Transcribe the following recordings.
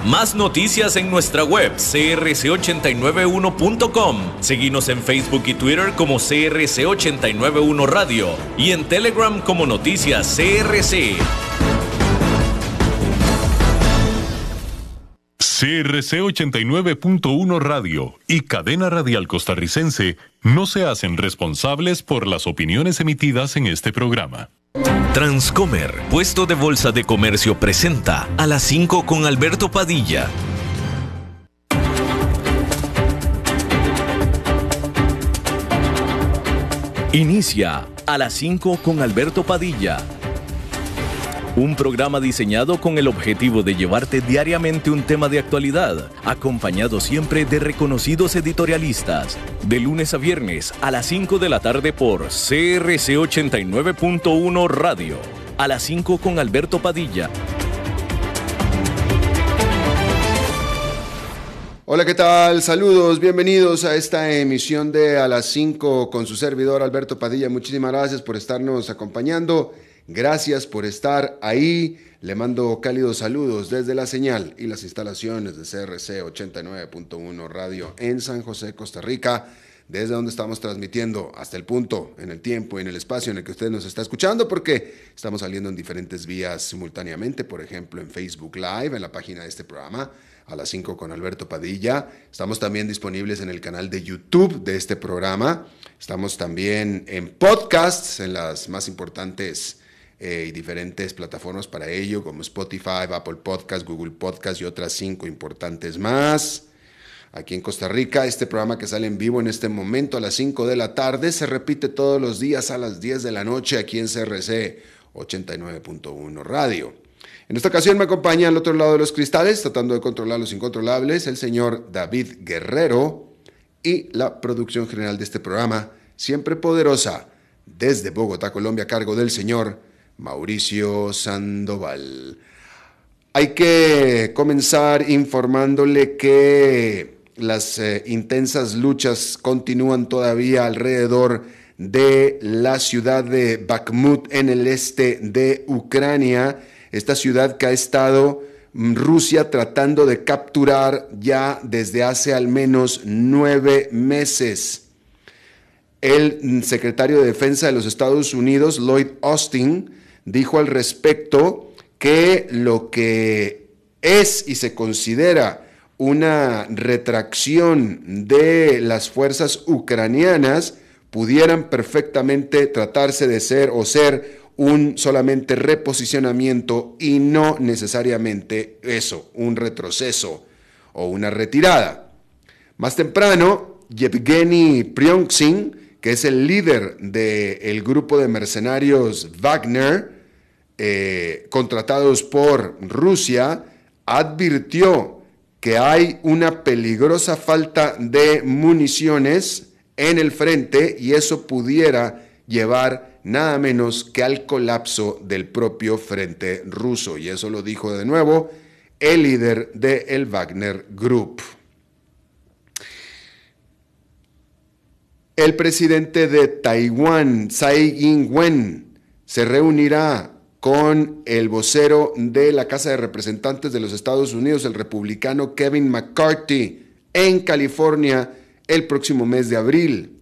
Más noticias en nuestra web crc891.com. Seguinos en Facebook y Twitter como CRC891 Radio y en Telegram como Noticias CRC. CRC 89.1 Radio y Cadena Radial Costarricense no se hacen responsables por las opiniones emitidas en este programa. Transcomer, puesto de bolsa de comercio, presenta A las 5 con Alberto Padilla. Inicia A las 5 con Alberto Padilla. Un programa diseñado con el objetivo de llevarte diariamente un tema de actualidad, acompañado siempre de reconocidos editorialistas. De lunes a viernes a las 5 de la tarde por CRC 89.1 Radio. A las 5 con Alberto Padilla. Hola, ¿qué tal? Saludos, bienvenidos a esta emisión de A las 5 con su servidor Alberto Padilla. Muchísimas gracias por estarnos acompañando. Gracias por estar ahí. Le mando cálidos saludos desde la señal y las instalaciones de CRC 89.1 Radio en San José, Costa Rica, desde donde estamos transmitiendo hasta el punto, en el tiempo y en el espacio en el que usted nos está escuchando, porque estamos saliendo en diferentes vías simultáneamente, por ejemplo en Facebook Live, en la página de este programa, A las 5 con Alberto Padilla. Estamos también disponibles en el canal de YouTube de este programa. Estamos también en podcasts, en las más importantes y diferentes plataformas para ello, como Spotify, Apple Podcast, Google Podcast y otras 5 importantes más. Aquí en Costa Rica, este programa que sale en vivo en este momento a las 5 de la tarde se repite todos los días a las 10 de la noche aquí en CRC 89.1 Radio. En esta ocasión me acompaña al otro lado de los cristales, tratando de controlar los incontrolables, el señor David Guerrero, y la producción general de este programa, siempre poderosa, desde Bogotá, Colombia, a cargo del señor Mauricio Sandoval. Hay que comenzar informándole que las intensas luchas continúan todavía alrededor de la ciudad de Bakhmut en el este de Ucrania, esta ciudad que ha estado Rusia tratando de capturar ya desde hace al menos 9 meses. El secretario de Defensa de los Estados Unidos, Lloyd Austin, dijo al respecto que lo que es y se considera una retracción de las fuerzas ucranianas pudieran perfectamente tratarse de ser un solamente reposicionamiento y no necesariamente eso, un retroceso o una retirada. Más temprano, Yevgeny Prigozhin, que es el líder del grupo de mercenarios Wagner, contratados por Rusia, advirtió que hay una peligrosa falta de municiones en el frente y eso pudiera llevar nada menos que al colapso del propio frente ruso. Y eso lo dijo de nuevo el líder del Wagner Group. El presidente de Taiwán, Tsai Ing-wen, se reunirá con el vocero de la Casa de Representantes de los Estados Unidos, el republicano Kevin McCarthy, en California el próximo mes de abril.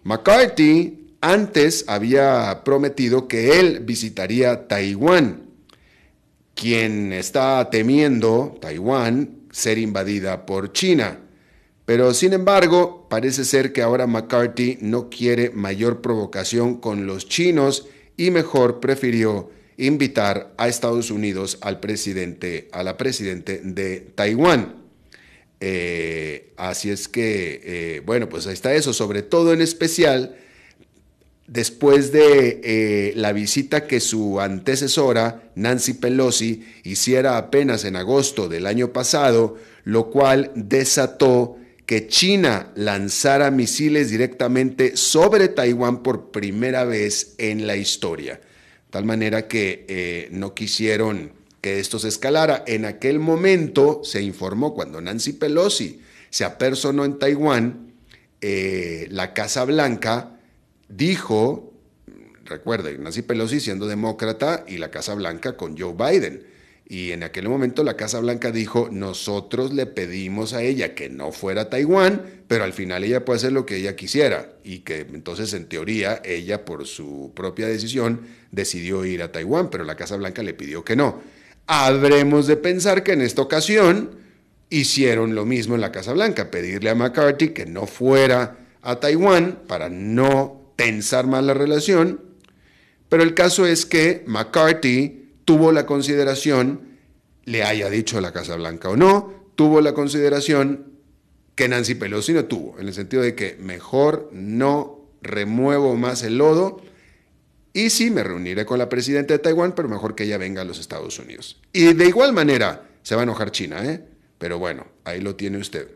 McCarthy antes había prometido que él visitaría Taiwán, quien está temiendo, Taiwán, ser invadida por China. Pero sin embargo, parece ser que ahora McCarthy no quiere mayor provocación con los chinos y mejor prefirió invitar a Estados Unidos a la presidente de Taiwán. Así es que, pues ahí está eso, sobre todo en especial después de la visita que su antecesora, Nancy Pelosi, hiciera apenas en agosto del año pasado, lo cual desató que China lanzara misiles directamente sobre Taiwán por primera vez en la historia. De tal manera que no quisieron que esto se escalara. En aquel momento se informó, cuando Nancy Pelosi se apersonó en Taiwán, la Casa Blanca dijo, recuerden, Nancy Pelosi siendo demócrata y la Casa Blanca con Joe Biden, Y en aquel momento la Casa Blanca dijo, nosotros le pedimos a ella que no fuera a Taiwán, pero al final ella puede hacer lo que ella quisiera. Y que entonces, en teoría, ella por su propia decisión decidió ir a Taiwán, pero la Casa Blanca le pidió que no. Habremos de pensar que en esta ocasión hicieron lo mismo en la Casa Blanca, pedirle a McCarthy que no fuera a Taiwán para no tensar más la relación. Pero el caso es que McCarthy tuvo la consideración, le haya dicho a la Casa Blanca o no, tuvo la consideración que Nancy Pelosi no tuvo, en el sentido de que mejor no remuevo más el lodo y sí me reuniré con la presidenta de Taiwán, pero mejor que ella venga a los Estados Unidos. Y de igual manera se va a enojar China, pero bueno, ahí lo tiene usted.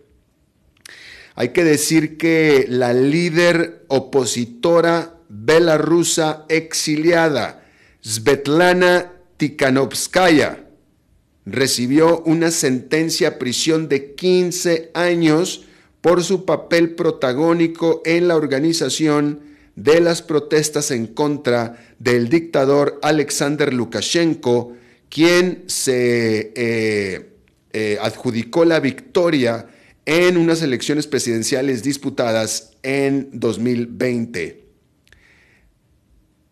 Hay que decir que la líder opositora belarrusa exiliada, Svetlana Tikhanovskaya, recibió una sentencia a prisión de 15 años por su papel protagónico en la organización de las protestas en contra del dictador Alexander Lukashenko, quien se adjudicó la victoria en unas elecciones presidenciales disputadas en 2020.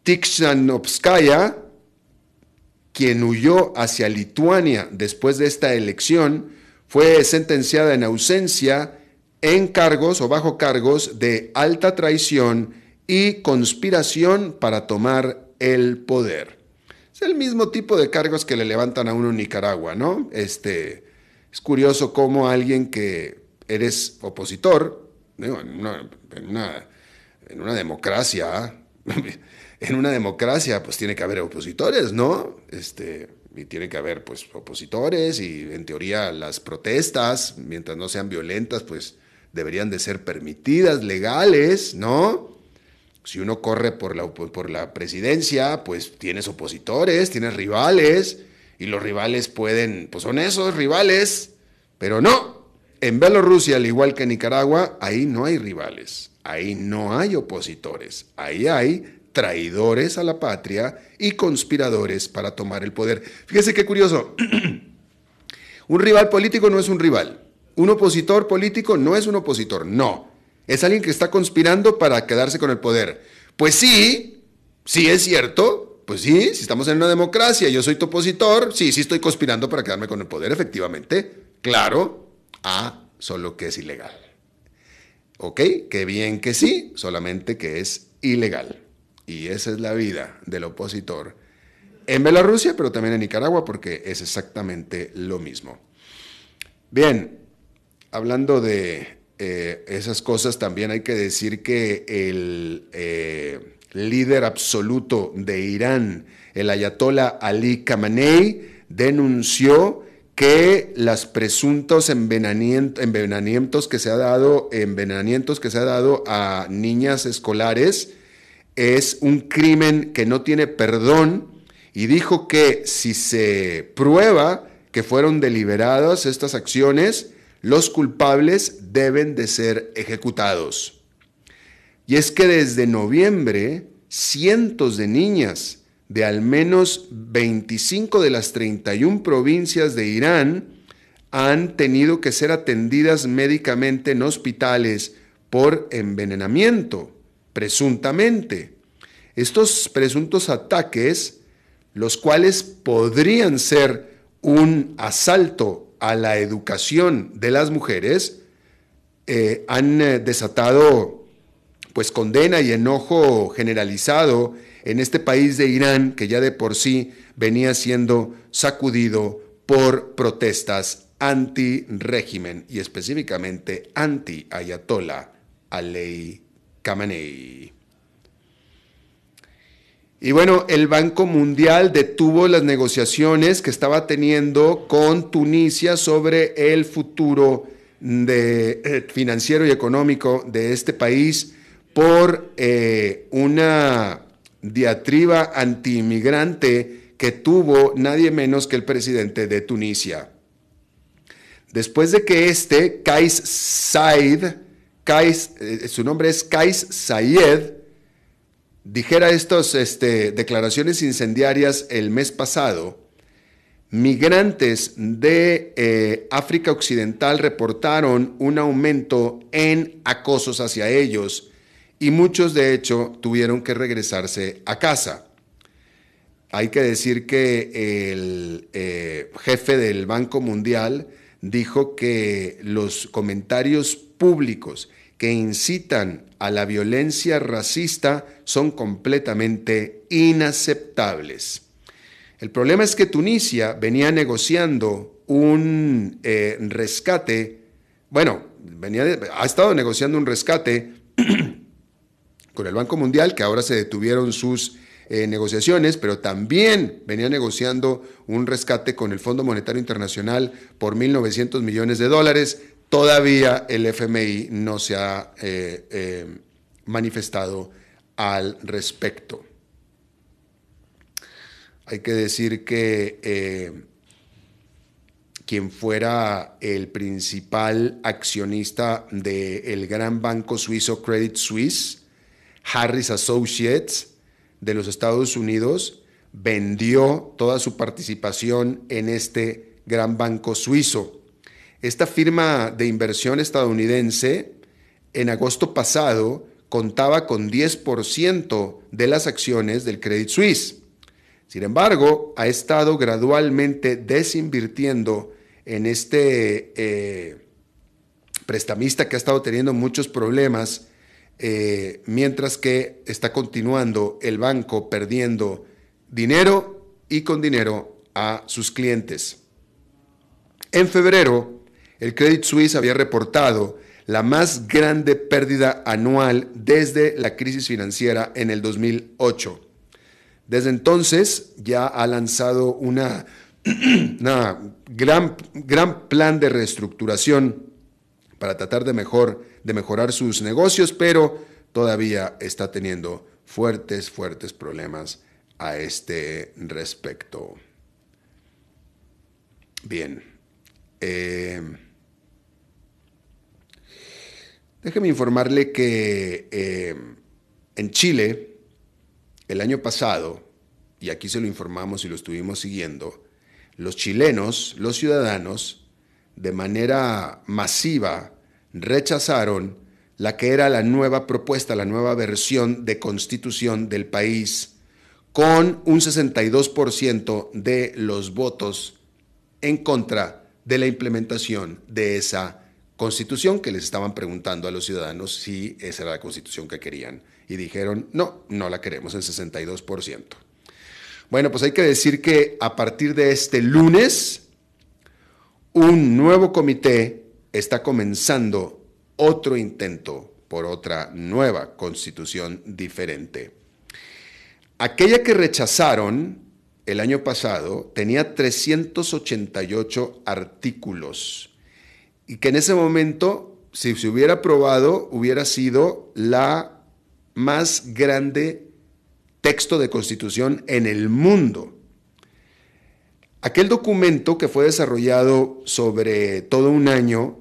Tikhanovskaya, quien huyó hacia Lituania después de esta elección, fue sentenciada en ausencia en cargos o bajo cargos de alta traición y conspiración para tomar el poder. Es el mismo tipo de cargos que le levantan a uno en Nicaragua, ¿no? Es curioso cómo alguien que eres opositor, ¿no? en una democracia, en una democracia pues tiene que haber opositores, ¿no? Y tiene que haber pues opositores y en teoría las protestas, mientras no sean violentas, pues deberían de ser permitidas, legales, ¿no? Si uno corre por la presidencia, pues tienes opositores, tienes rivales, y los rivales pueden, pues son esos rivales, pero no. En Bielorrusia, al igual que en Nicaragua, ahí no hay rivales, ahí no hay opositores, ahí hay traidores a la patria y conspiradores para tomar el poder. Fíjese qué curioso. Un rival político no es un rival. Un opositor político no es un opositor, no. Es alguien que está conspirando para quedarse con el poder. Pues sí es cierto. Pues sí, si estamos en una democracia, yo soy tu opositor, sí estoy conspirando para quedarme con el poder, efectivamente. Claro, solo que es ilegal. Ok, qué bien que sí, solamente que es ilegal. Y esa es la vida del opositor en Bielorrusia, pero también en Nicaragua, porque es exactamente lo mismo. Bien, hablando de esas cosas, también hay que decir que el líder absoluto de Irán, el ayatollah Ali Khamenei, denunció que los presuntos envenenamientos que se ha dado a niñas escolares es un crimen que no tiene perdón, y dijo que si se prueba que fueron deliberadas estas acciones, los culpables deben de ser ejecutados. Y es que desde noviembre, cientos de niñas de al menos 25 de las 31 provincias de Irán han tenido que ser atendidas médicamente en hospitales por envenenamiento, presuntamente. Estos presuntos ataques, los cuales podrían ser un asalto a la educación de las mujeres, han desatado pues condena y enojo generalizado en este país de Irán, que ya de por sí venía siendo sacudido por protestas anti-régimen y específicamente anti-ayatollah Ali Khamenei. Y bueno, el Banco Mundial detuvo las negociaciones que estaba teniendo con Tunisia sobre el futuro financiero y económico de este país por una diatriba anti-inmigrante que tuvo nadie menos que el presidente de Tunisia. Después de que Kais Saied, su nombre es Kais Saied, dijera estas declaraciones incendiarias el mes pasado, Migrantes de África Occidental reportaron un aumento en acosos hacia ellos y muchos de hecho tuvieron que regresarse a casa. Hay que decir que el jefe del Banco Mundial dijo que los comentarios públicos que incitan a la violencia racista son completamente inaceptables. El problema es que Tunisia venía negociando un rescate, ha estado negociando un rescate con el Banco Mundial, que ahora se detuvieron sus negociaciones, pero también venía negociando un rescate con el Fondo Monetario Internacional por 1.900 millones de dólares. Todavía el FMI no se ha manifestado al respecto. Hay que decir que quien fuera el principal accionista del gran banco suizo Credit Suisse, Harris Associates, de los Estados Unidos, vendió toda su participación en este gran banco suizo. Esta firma de inversión estadounidense, en agosto pasado, contaba con 10% de las acciones del Credit Suisse. Sin embargo, ha estado gradualmente desinvirtiendo en este prestamista que ha estado teniendo muchos problemas, mientras que está continuando el banco perdiendo dinero y con dinero a sus clientes. En febrero, el Credit Suisse había reportado la más grande pérdida anual desde la crisis financiera en el 2008. Desde entonces ya ha lanzado una gran plan de reestructuración para tratar de mejorar sus negocios, pero todavía está teniendo fuertes problemas a este respecto. Bien. Déjeme informarle que en Chile, el año pasado, y aquí se lo informamos y lo estuvimos siguiendo, los chilenos, los ciudadanos, de manera masiva rechazaron la que era la nueva propuesta, la nueva versión de constitución del país, con un 62% de los votos en contra de la implementación de esa constitución, que les estaban preguntando a los ciudadanos si esa era la constitución que querían. Y dijeron, no la queremos, el 62%. Bueno, pues hay que decir que a partir de este lunes, un nuevo comité está comenzando otro intento por otra nueva constitución diferente. Aquella que rechazaron el año pasado tenía 388 artículos y que en ese momento, si se hubiera aprobado, hubiera sido la más grande texto de constitución en el mundo. Aquel documento que fue desarrollado sobre todo un año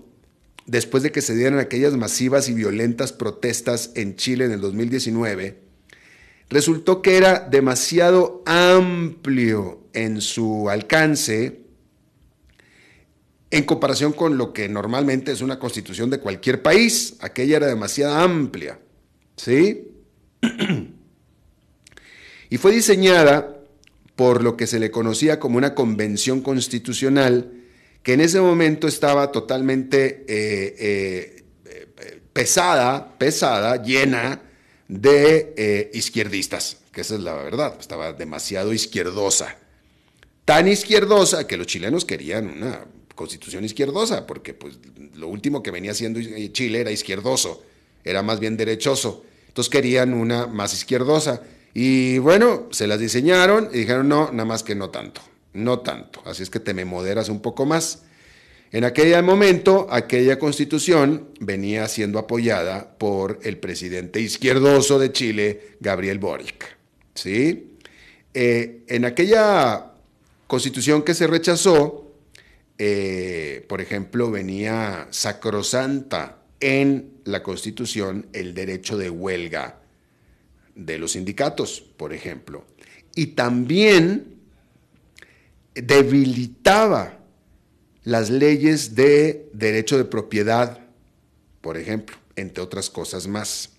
después de que se dieran aquellas masivas y violentas protestas en Chile en el 2019, resultó que era demasiado amplio en su alcance en comparación con lo que normalmente es una constitución de cualquier país. Aquella era demasiado amplia, ¿sí? Y fue diseñada por lo que se le conocía como una convención constitucional, que en ese momento estaba totalmente pesada, llena de izquierdistas, que esa es la verdad, estaba demasiado izquierdosa. Tan izquierdosa que los chilenos querían una constitución izquierdosa, porque pues, lo último que venía haciendo Chile era izquierdoso, era más bien derechoso. Entonces querían una más izquierdosa. Y bueno, se las diseñaron y dijeron, no, nada más que no tanto. Así es que te me moderas un poco más. En aquel momento, aquella constitución venía siendo apoyada por el presidente izquierdoso de Chile, Gabriel Boric, ¿sí? En aquella constitución que se rechazó, por ejemplo, venía sacrosanta en la constitución el derecho de huelga de los sindicatos, por ejemplo. Y también debilitaba las leyes de derecho de propiedad, por ejemplo, entre otras cosas más.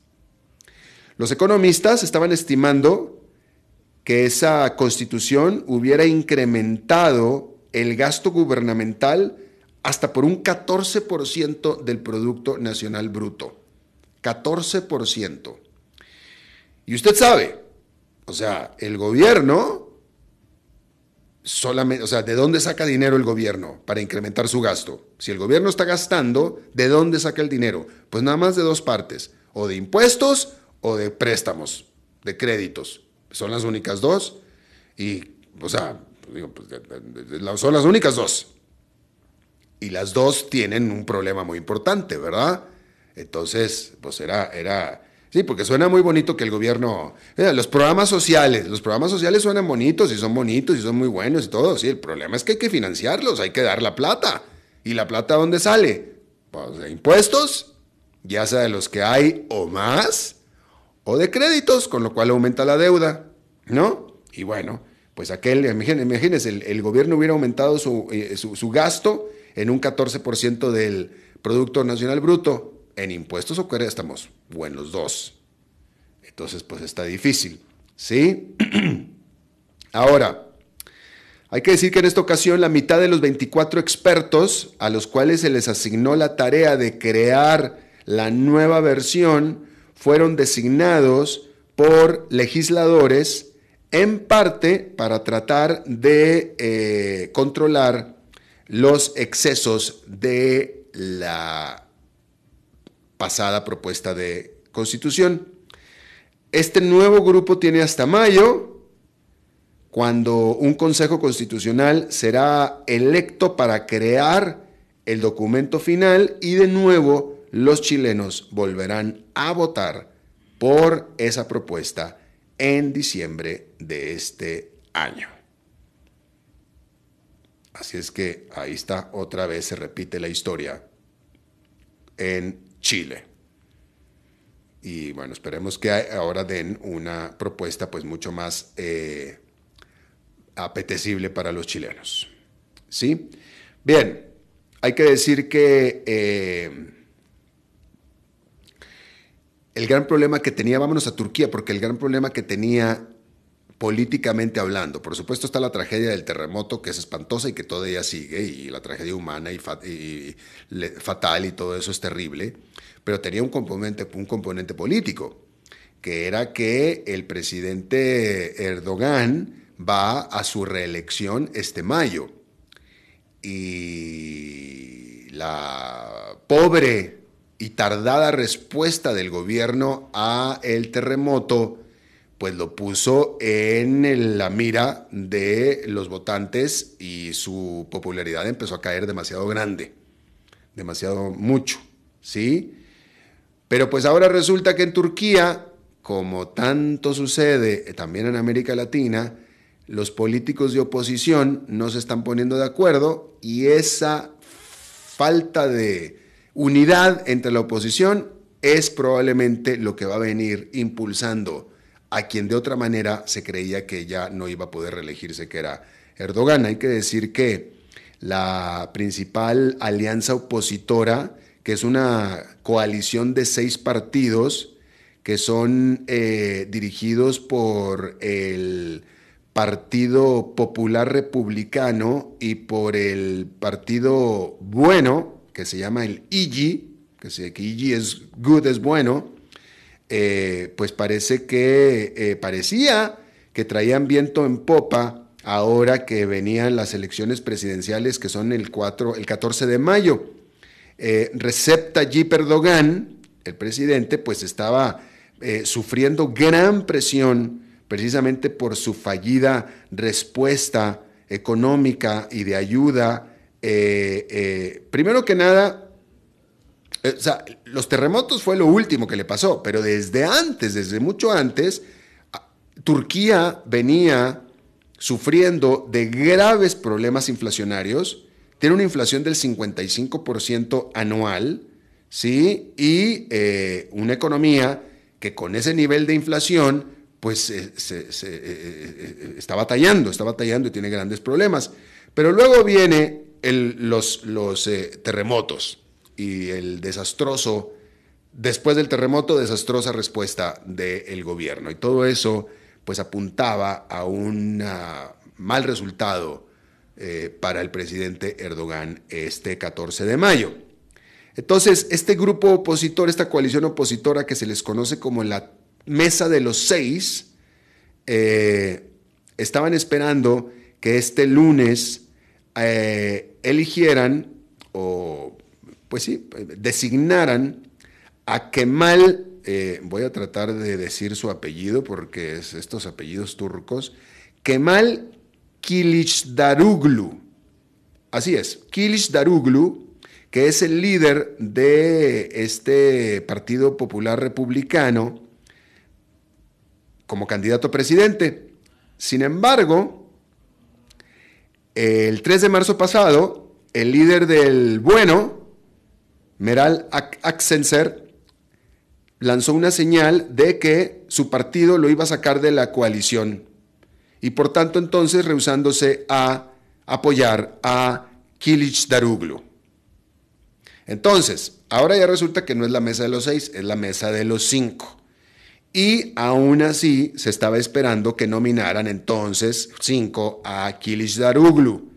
Los economistas estaban estimando que esa constitución hubiera incrementado el gasto gubernamental hasta por un 14% del Producto Nacional Bruto. 14%. Y usted sabe, o sea, el gobierno solamente, o sea, ¿de dónde saca dinero el gobierno para incrementar su gasto? Si el gobierno está gastando, ¿de dónde saca el dinero? Pues nada más de dos partes, o de impuestos o de préstamos, de créditos. Son las únicas dos y, o sea, digo, pues, son las únicas dos. Y las dos tienen un problema muy importante, ¿verdad? Entonces, pues sí, porque suena muy bonito que el gobierno, los programas sociales suenan bonitos y son muy buenos y todo, sí, el problema es que hay que financiarlos, hay que dar la plata. ¿Y la plata dónde sale? Pues de impuestos, ya sea de los que hay o más, o de créditos, con lo cual aumenta la deuda, ¿no? Y bueno, pues imagínense, el gobierno hubiera aumentado su gasto en un 14% del Producto Nacional Bruto, en impuestos o préstamos, o en los dos. Entonces, pues está difícil, ¿sí? Ahora, hay que decir que en esta ocasión la mitad de los 24 expertos a los cuales se les asignó la tarea de crear la nueva versión fueron designados por legisladores en parte para tratar de controlar los excesos de la pasada propuesta de constitución. Este nuevo grupo tiene hasta mayo, cuando un Consejo Constitucional será electo para crear el documento final y de nuevo los chilenos volverán a votar por esa propuesta en diciembre de este año. Así es que ahí está, otra vez se repite la historia en Chile. Y bueno, esperemos que ahora den una propuesta pues mucho más apetecible para los chilenos. ¿Sí? Bien, hay que decir que el gran problema que tenía, vámonos a Turquía, porque el gran problema que tenía políticamente hablando, por supuesto está la tragedia del terremoto, que es espantosa y que todavía sigue, y la tragedia humana y fatal y todo eso es terrible, pero tenía un componente político, que era que el presidente Erdogan va a su reelección este mayo, y la pobre y tardada respuesta del gobierno a el terremoto pues lo puso en la mira de los votantes y su popularidad empezó a caer demasiado grande, demasiado mucho, ¿sí? Pero pues ahora resulta que en Turquía, como tanto sucede también en América Latina, los políticos de oposición no se están poniendo de acuerdo y esa falta de unidad entre la oposición es probablemente lo que va a venir impulsando a quien de otra manera se creía que ya no iba a poder reelegirse, que era Erdogan. Hay que decir que la principal alianza opositora, que es una coalición de 6 partidos que son dirigidos por el Partido Popular Republicano y por el Partido Bueno, que se llama el IGI, que IGI es good, es bueno, pues parecía que traían viento en popa ahora que venían las elecciones presidenciales que son el 14 de mayo. Recep Tayyip Erdogan, el presidente, pues estaba sufriendo gran presión precisamente por su fallida respuesta económica y de ayuda. Primero que nada, o sea, los terremotos fue lo último que le pasó, pero desde mucho antes, Turquía venía sufriendo de graves problemas inflacionarios, tiene una inflación del 55% anual, ¿sí? Y una economía que con ese nivel de inflación, pues está batallando y tiene grandes problemas. Pero luego viene los terremotos y después del terremoto, desastrosa respuesta del gobierno. Y todo eso pues apuntaba a un mal resultado para el presidente Erdogan este 14 de mayo. Entonces, este grupo opositor, esta coalición opositora que se les conoce como la Mesa de los Seis, estaban esperando que este lunes eligieran o, pues sí, designaran a Kemal, voy a tratar de decir su apellido porque es estos apellidos turcos, Kemal Kılıçdaroğlu, así es, Kılıçdaroğlu, que es el líder de este Partido Popular Republicano como candidato a presidente. Sin embargo, el 3 de marzo pasado, el líder del Bueno, Meral Akşener, lanzó una señal de que su partido lo iba a sacar de la coalición y por tanto entonces rehusándose a apoyar a Kılıçdaroğlu. Entonces, ahora ya resulta que no es la Mesa de los Seis, es la Mesa de los Cinco. Y aún así se estaba esperando que nominaran entonces 5 a Kılıçdaroğlu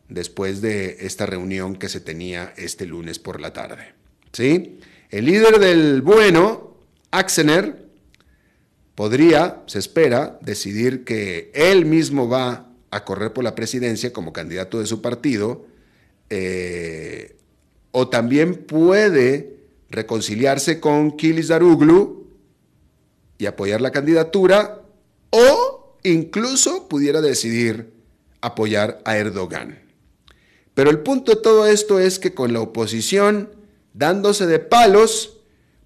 después de esta reunión que se tenía este lunes por la tarde. ¿Sí? El líder del Bueno, Akşener, podría, se espera, decidir que él mismo va a correr por la presidencia como candidato de su partido, o también puede reconciliarse con Kılıçdaroğlu y apoyar la candidatura, o incluso pudiera decidir apoyar a Erdogan. Pero el punto de todo esto es que con la oposición dándose de palos,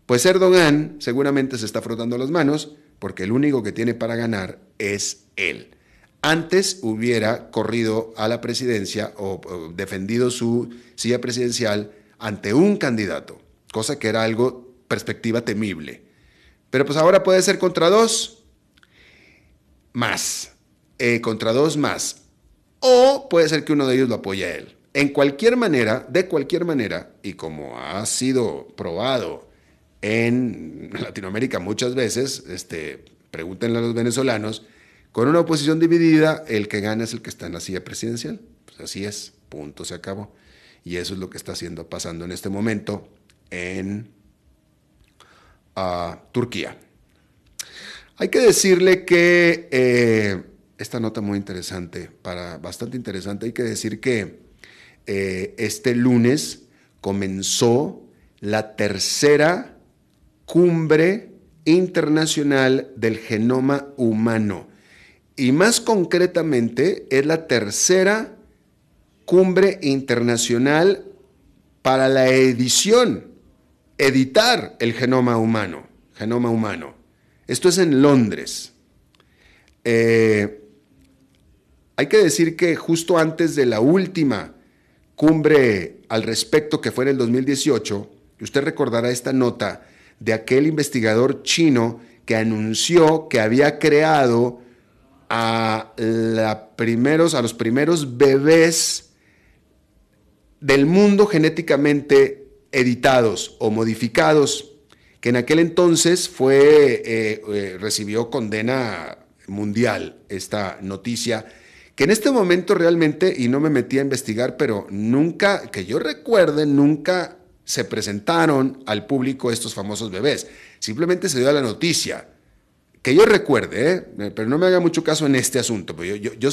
pues Erdogan seguramente se está frotando las manos porque el único que tiene para ganar es él. Antes hubiera corrido a la presidencia o defendido su silla presidencial ante un candidato, cosa que era algo, perspectiva temible. Pero pues ahora puede ser contra dos más, o puede ser que uno de ellos lo apoye a él. De cualquier manera, y como ha sido probado en Latinoamérica muchas veces, pregúntenle a los venezolanos, con una oposición dividida, el que gana es el que está en la silla presidencial. Pues así es, punto, se acabó. Y eso es lo que está pasando en este momento en Turquía. Hay que decirle que esta nota muy interesante, bastante interesante, hay que decir que este lunes comenzó la tercera cumbre internacional del genoma humano. Y más concretamente, es la tercera cumbre internacional para la editar el genoma humano. Esto es en Londres. Hay que decir que justo antes de la última cumbre al respecto, que fue en el 2018, usted recordará esta nota de aquel investigador chino que anunció que había creado a los primeros bebés del mundo genéticamente editados o modificados, que en aquel entonces recibió condena mundial esta noticia, que en este momento realmente, y no me metí a investigar, pero nunca, que yo recuerde, nunca se presentaron al público estos famosos bebés. Simplemente se dio la noticia. Que yo recuerde, pero no me haga mucho caso en este asunto. Yo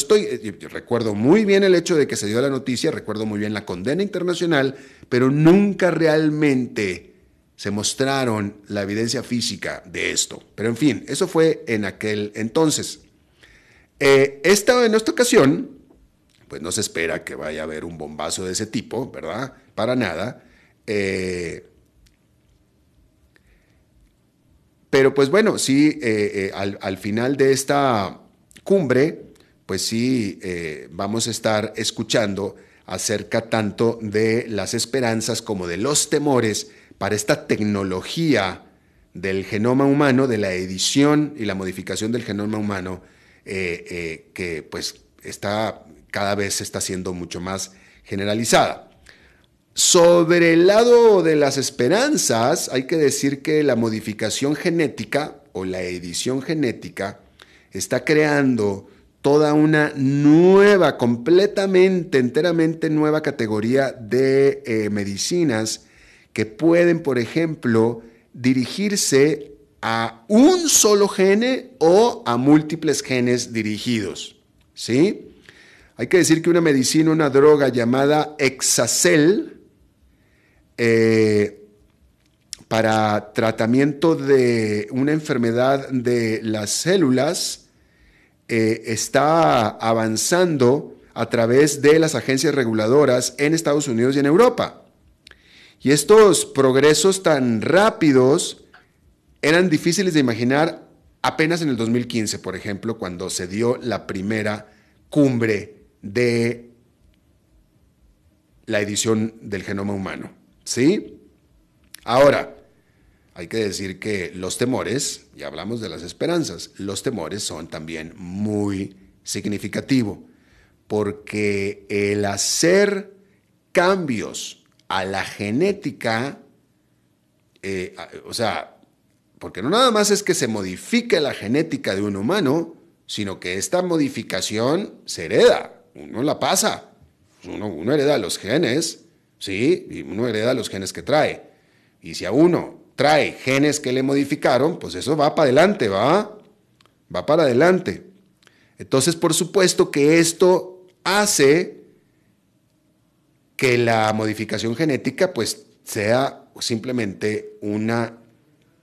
recuerdo muy bien el hecho de que se dio la noticia, recuerdo muy bien la condena internacional, pero nunca realmente se mostraron la evidencia física de esto. Pero en fin, eso fue en aquel entonces. En esta ocasión, pues no se espera que vaya a haber un bombazo de ese tipo, ¿verdad? Para nada. Pero pues bueno, sí, al final de esta cumbre, pues sí, vamos a estar escuchando acerca tanto de las esperanzas como de los temores para esta tecnología del genoma humano, de la edición y la modificación del genoma humano, que pues cada vez está siendo mucho más generalizada. Sobre el lado de las esperanzas, hay que decir que la modificación genética o la edición genética está creando toda una nueva, completamente, enteramente nueva categoría de medicinas que pueden, por ejemplo, dirigirse a un solo gene o a múltiples genes dirigidos, ¿sí? Hay que decir que una medicina, una droga llamada Exacel, para tratamiento de una enfermedad de las células, está avanzando a través de las agencias reguladoras en Estados Unidos y en Europa. Y estos progresos tan rápidos eran difíciles de imaginar apenas en el 2015, por ejemplo, cuando se dio la primera cumbre de la edición del genoma humano, ¿sí? Ahora, hay que decir que los temores, ya hablamos de las esperanzas, los temores son también muy significativos, porque el hacer cambios a la genética, porque no nada más es que se modifique la genética de un humano, sino que esta modificación se hereda, uno la pasa, uno hereda los genes, ¿sí? Y uno hereda los genes que trae, y si a uno trae genes que le modificaron, pues eso va para adelante, va para adelante. Entonces, por supuesto que esto hace que la modificación genética pues sea simplemente un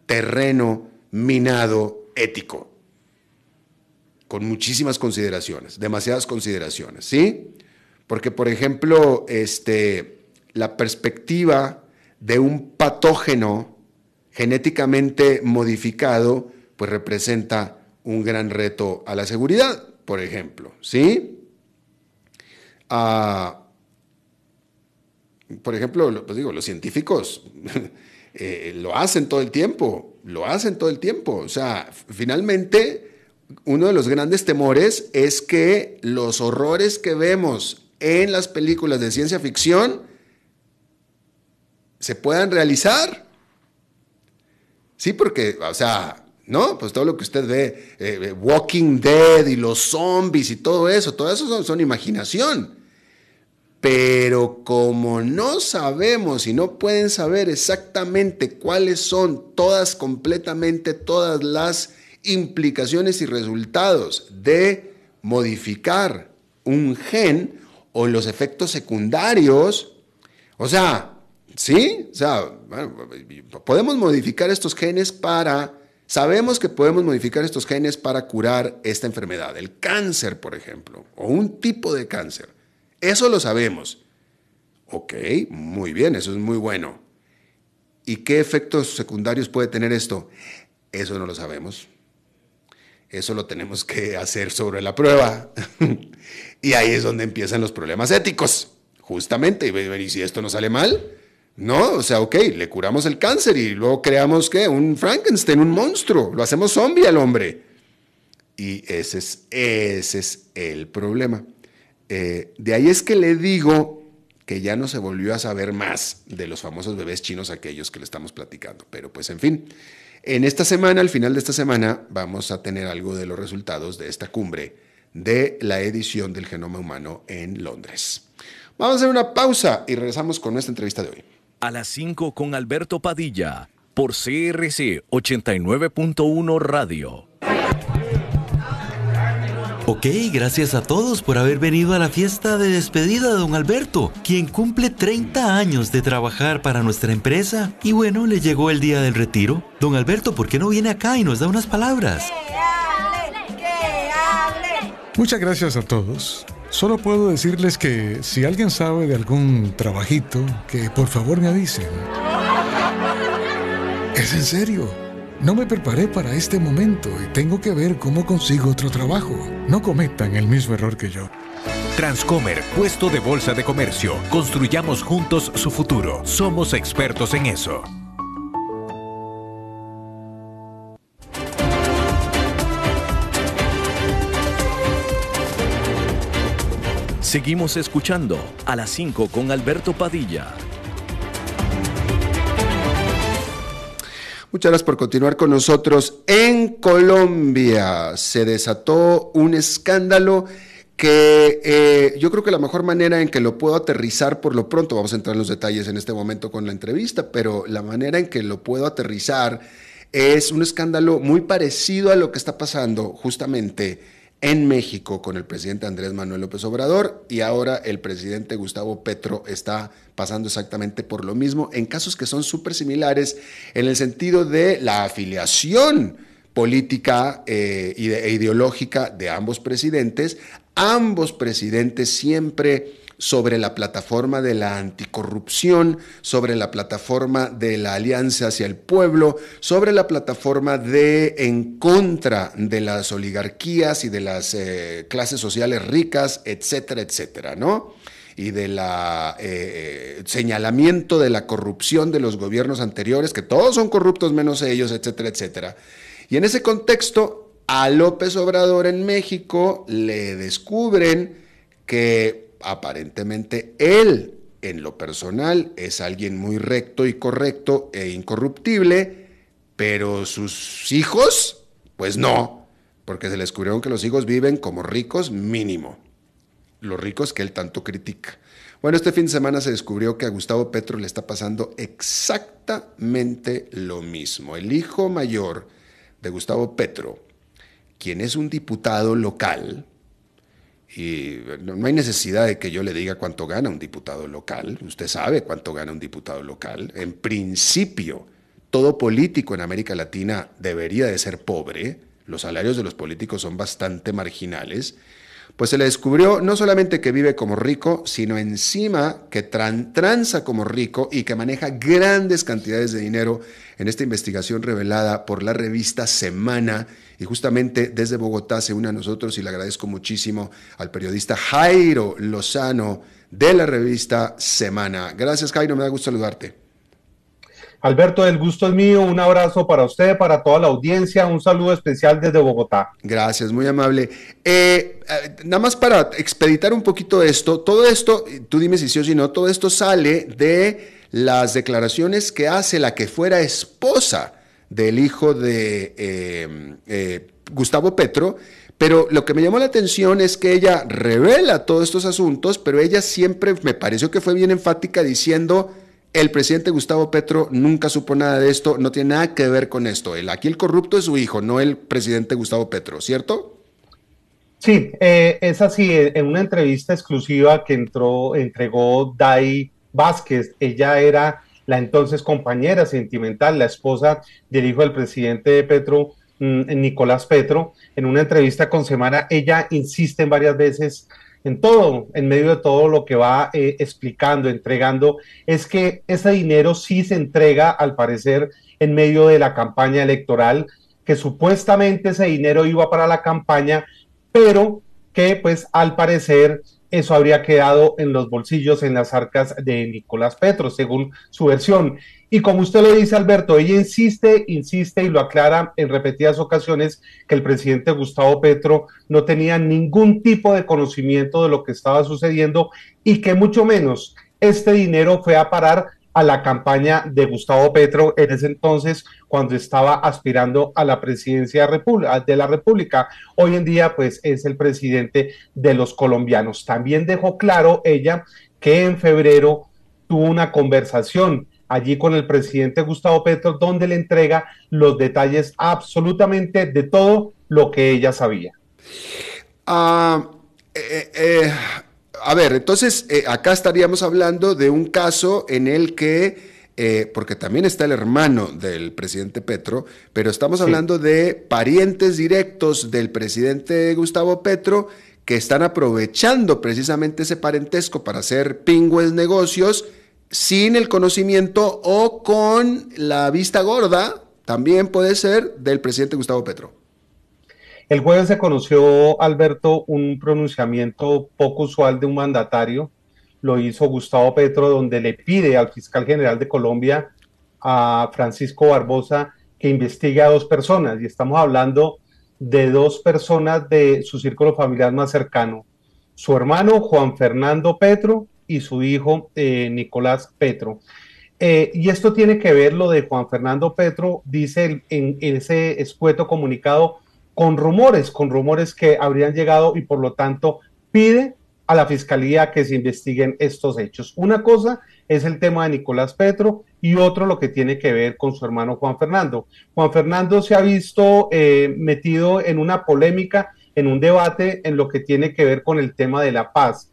terreno minado ético, con muchísimas consideraciones, demasiadas consideraciones, ¿sí? Porque, por ejemplo, la perspectiva de un patógeno genéticamente modificado pues representa un gran reto a la seguridad, por ejemplo, ¿sí? Por ejemplo, pues digo, los científicos lo hacen todo el tiempo, o sea, finalmente uno de los grandes temores es que los horrores que vemos en las películas de ciencia ficción se puedan realizar. Sí, porque, o sea, ¿no? Pues todo lo que usted ve, Walking Dead y los zombies y todo eso son imaginación. Pero como no sabemos y no pueden saber exactamente cuáles son completamente todas las implicaciones y resultados de modificar un gen o los efectos secundarios, o sea, ¿sí? O sea, bueno, podemos modificar estos genes sabemos que podemos modificar estos genes para curar esta enfermedad, el cáncer, por ejemplo, o un tipo de cáncer. Eso lo sabemos. Ok, muy bien, eso es muy bueno. ¿Y qué efectos secundarios puede tener esto? Eso no lo sabemos. Eso lo tenemos que hacer sobre la prueba. Y ahí es donde empiezan los problemas éticos, justamente. ¿Y si esto no sale mal? No, o sea, ok, le curamos el cáncer y luego creamos, ¿qué? Un Frankenstein, un monstruo. Lo hacemos zombie al hombre. Y ese es el problema. De ahí es que le digo que ya no se volvió a saber más de los famosos bebés chinos, aquellos que le estamos platicando. Pero pues en fin, en esta semana, al final de esta semana, vamos a tener algo de los resultados de esta cumbre de la edición del genoma humano en Londres. Vamos a hacer una pausa y regresamos con nuestra entrevista de hoy. A las 5 con Alberto Padilla, por CRC 89.1 Radio. Ok, gracias a todos por haber venido a la fiesta de despedida de don Alberto, quien cumple 30 años de trabajar para nuestra empresa. Y bueno, le llegó el día del retiro. Don Alberto, ¿por qué no viene acá y nos da unas palabras? ¡Que hable! Muchas gracias a todos. Solo puedo decirles que si alguien sabe de algún trabajito, que por favor me avisen. Es en serio. No me preparé para este momento y tengo que ver cómo consigo otro trabajo. No cometan el mismo error que yo. Transcomer, puesto de bolsa de comercio. Construyamos juntos su futuro. Somos expertos en eso. Seguimos escuchando a las 5 con Alberto Padilla. Muchas gracias por continuar con nosotros. En Colombia se desató un escándalo que yo creo que la mejor manera en que lo puedo aterrizar, por lo pronto, vamos a entrar en los detalles en este momento con la entrevista, pero la manera en que lo puedo aterrizar es un escándalo muy parecido a lo que está pasando justamente en México con el presidente Andrés Manuel López Obrador, y ahora el presidente Gustavo Petro está pasando exactamente por lo mismo en casos que son súper similares en el sentido de la afiliación política e ideológica de ambos presidentes siempre sobre la plataforma de la anticorrupción, sobre la plataforma de la alianza hacia el pueblo, sobre la plataforma de en contra de las oligarquías y de las clases sociales ricas, etcétera, etcétera, ¿no? Y de la señalamiento de la corrupción de los gobiernos anteriores, que todos son corruptos menos ellos, etcétera, etcétera. Y en ese contexto, a López Obrador en México le descubren que aparentemente él, en lo personal, es alguien muy recto y correcto e incorruptible, pero sus hijos, pues no, porque se le descubrieron que los hijos viven como ricos mínimo, los ricos que él tanto critica. Bueno, este fin de semana se descubrió que a Gustavo Petro le está pasando exactamente lo mismo. El hijo mayor de Gustavo Petro, quien es un diputado local, y no hay necesidad de que yo le diga cuánto gana un diputado local. Usted sabe cuánto gana un diputado local. En principio, todo político en América Latina debería de ser pobre. Los salarios de los políticos son bastante marginales. Pues se le descubrió no solamente que vive como rico, sino encima que transa como rico y que maneja grandes cantidades de dinero en esta investigación revelada por la revista Semana. Y justamente desde Bogotá se une a nosotros, y le agradezco muchísimo al periodista Jairo Lozano de la revista Semana. Gracias, Jairo, me da gusto saludarte. Alberto, el gusto es mío. Un abrazo para usted, para toda la audiencia. Un saludo especial desde Bogotá. Gracias, muy amable. Nada más para expeditar un poquito esto, todo esto, tú dime si sí o si no, todo esto sale de las declaraciones que hace la que fuera esposa del hijo de Gustavo Petro, pero lo que me llamó la atención es que ella revela todos estos asuntos, pero ella siempre me pareció que fue bien enfática diciendo: el presidente Gustavo Petro nunca supo nada de esto, no tiene nada que ver con esto. Aquí el corrupto es su hijo, no el presidente Gustavo Petro, ¿cierto? Sí, es así. En una entrevista exclusiva que entregó Day Vázquez, ella era la entonces compañera sentimental, la esposa del hijo del presidente Petro, Nicolás Petro. En una entrevista con Semana, ella insiste varias veces en todo, en medio de todo lo que va explicando, entregando, es que ese dinero sí se entrega, al parecer, en medio de la campaña electoral, que supuestamente ese dinero iba para la campaña, pero que pues al parecer eso habría quedado en los bolsillos, en las arcas de Nicolás Petro, según su versión. Y como usted lo dice, Alberto, ella insiste y lo aclara en repetidas ocasiones que el presidente Gustavo Petro no tenía ningún tipo de conocimiento de lo que estaba sucediendo y que mucho menos este dinero fue a parar a la campaña de Gustavo Petro en ese entonces, cuando estaba aspirando a la presidencia de la República. Hoy en día, pues, es el presidente de los colombianos. También dejó claro ella que en febrero tuvo una conversación allí con el presidente Gustavo Petro, donde le entrega los detalles absolutamente de todo lo que ella sabía. A ver, entonces acá estaríamos hablando de un caso en el que, porque también está el hermano del presidente Petro, pero estamos hablando de parientes directos del presidente Gustavo Petro que están aprovechando precisamente ese parentesco para hacer pingües negocios sin el conocimiento o con la vista gorda, también puede ser, del presidente Gustavo Petro. El jueves se conoció, Alberto, un pronunciamiento poco usual de un mandatario. Lo hizo Gustavo Petro, donde le pide al fiscal general de Colombia, a Francisco Barbosa, que investigue a 2 personas. Y estamos hablando de 2 personas de su círculo familiar más cercano. su hermano Juan Fernando Petro y su hijo Nicolás Petro. Y esto tiene que ver, lo de Juan Fernando Petro, dice en ese escueto comunicado, con rumores que habrían llegado y por lo tanto pide a la Fiscalía que se investiguen estos hechos. Una cosa es el tema de Nicolás Petro y otro lo que tiene que ver con su hermano Juan Fernando. Juan Fernando se ha visto metido en una polémica, en un debate en lo que tiene que ver con el tema de la paz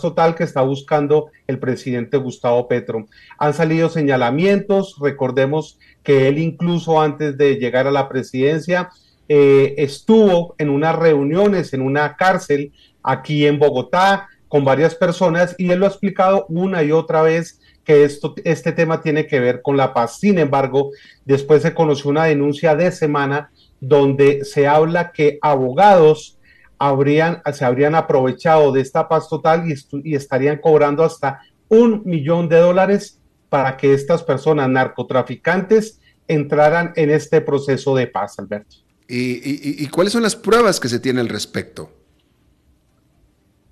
total que está buscando el presidente Gustavo Petro. Han salido señalamientos, recordemos que él incluso antes de llegar a la presidencia estuvo en unas reuniones en una cárcel aquí en Bogotá con varias personas y él lo ha explicado una y otra vez que este tema tiene que ver con la paz. Sin embargo, después se conoció una denuncia de Semana donde se habla que abogados se habrían aprovechado de esta paz total y estarían cobrando hasta $1 millón para que estas personas narcotraficantes entraran en este proceso de paz, Alberto. ¿Y cuáles son las pruebas que se tiene al respecto?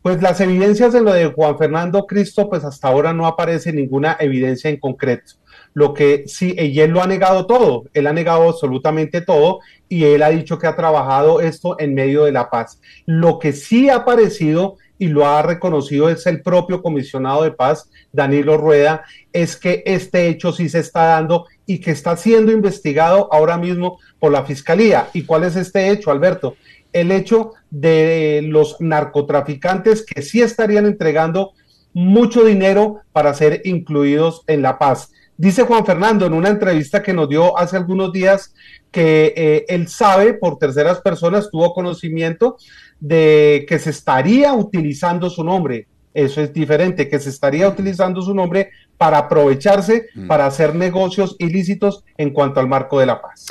Pues las evidencias en lo de Juan Fernando Cristo, pues hasta ahora no aparece ninguna evidencia en concreto. Lo que sí, y él lo ha negado todo, él ha negado absolutamente todo y él ha dicho que ha trabajado esto en medio de la paz. Lo que sí ha aparecido y lo ha reconocido es el propio comisionado de paz, Danilo Rueda, es que este hecho sí se está dando y que está siendo investigado ahora mismo por la Fiscalía. ¿Y cuál es este hecho, Alberto? El hecho de los narcotraficantes que sí estarían entregando mucho dinero para ser incluidos en la paz. Dice Juan Fernando en una entrevista que nos dio hace algunos días que él sabe por terceras personas, tuvo conocimiento de que se estaría utilizando su nombre. Eso es diferente, que se estaría utilizando su nombre para aprovecharse, para hacer negocios ilícitos en cuanto al marco de la paz.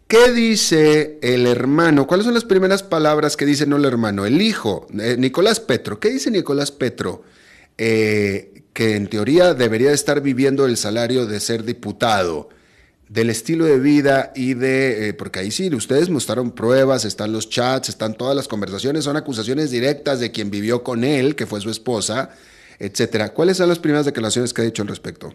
¿Qué dice el hermano? ¿Cuáles son las primeras palabras que dice no el hermano? El hijo, Nicolás Petro. ¿Qué dice Nicolás Petro? Que en teoría debería estar viviendo el salario de ser diputado, del estilo de vida y porque ahí sí, ustedes mostraron pruebas, están los chats, están todas las conversaciones, son acusaciones directas de quien vivió con él, que fue su esposa, etcétera. ¿Cuáles son las primeras declaraciones que ha dicho al respecto?